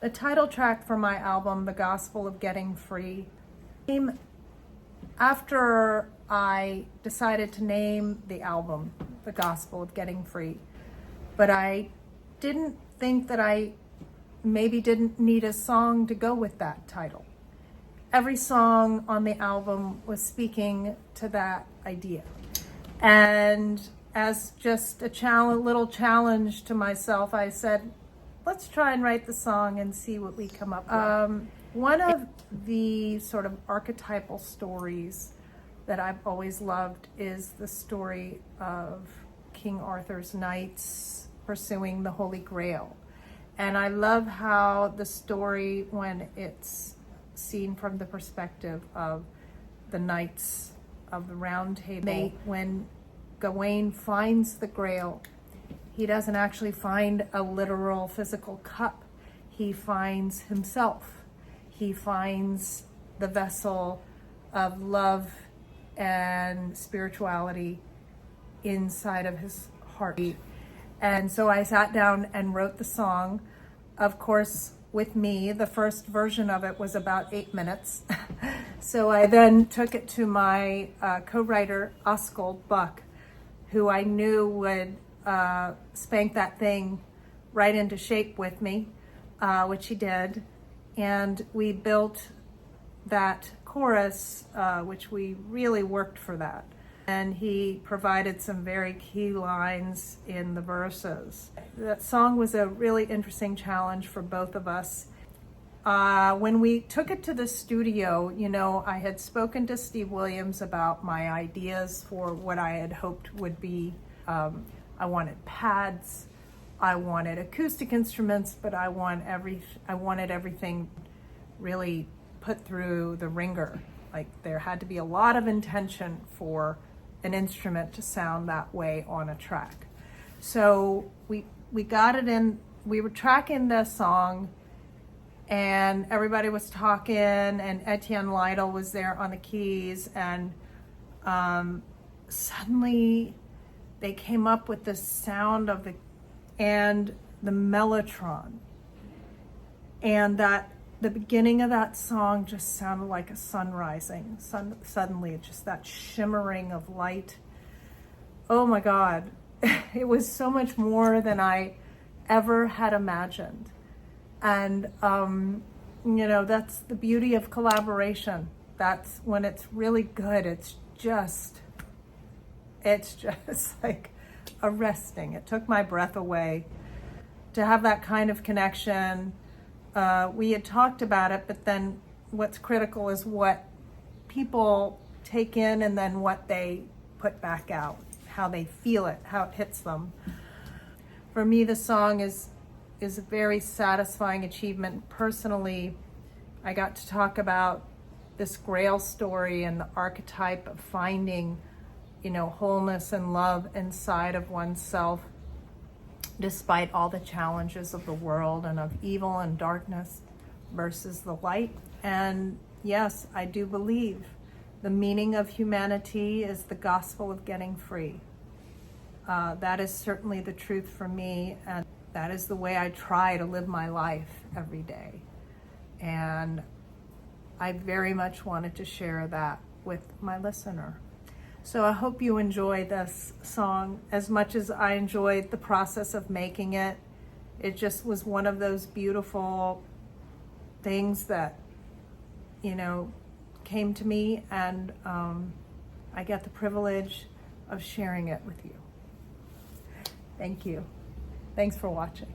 The title track for my album, The Gospel of Getting Free, came after I decided to name the album The Gospel of Getting Free. But I didn't think that I maybe didn't need a song to go with that title. Every song on the album was speaking to that idea. And as just a little challenge to myself, I said, let's try and write the song and see what we come up with. One of the sort of archetypal stories that I've always loved is the story of King Arthur's knights pursuing the Holy Grail. And I love how the story, when it's seen from the perspective of the knights of the Round Table, when Gawain finds the Grail, he doesn't actually find a literal physical cup. He finds himself. He finds the vessel of love and spirituality inside of his heart. And so I sat down and wrote the song. Of course, with me, the first version of it was about 8 minutes. So I then took it to my co-writer, Askold Buk, who I knew would spank that thing right into shape with me, which he did. And we built that chorus, which we really worked for that. And he provided some very key lines in the verses. That song was a really interesting challenge for both of us. When we took it to the studio, you know, I had spoken to Steve Willams about my ideas for what I had hoped would be. I wanted pads, I wanted acoustic instruments, but I wanted everything really put through the ringer. Like, there had to be a lot of intention for an instrument to sound that way on a track. So we got it in, we were tracking the song, and everybody was talking, and Etienne Lytle was there on the keys, and suddenly they came up with the sound of the Mellotron, and that the beginning of that song just sounded like a sun rising. Suddenly, just that shimmering of light. Oh my God, it was so much more than I ever had imagined. And you know, that's the beauty of collaboration. That's when it's really good. It's just like arresting. It took my breath away to have that kind of connection. We had talked about it, but then what's critical is what people take in and then what they put back out, how they feel it, how it hits them. For me, the song is a very satisfying achievement. Personally, I got to talk about this Grail story and the archetype of finding, you know, wholeness and love inside of oneself, despite all the challenges of the world and of evil and darkness versus the light. And yes, I do believe the meaning of humanity is the gospel of getting free. That is certainly the truth for me, and that is the way I try to live my life every day. And I very much wanted to share that with my listener. So I hope you enjoy this song as much as I enjoyed the process of making it. It just was one of those beautiful things that, you know, came to me, and I get the privilege of sharing it with you. Thank you. Thanks for watching.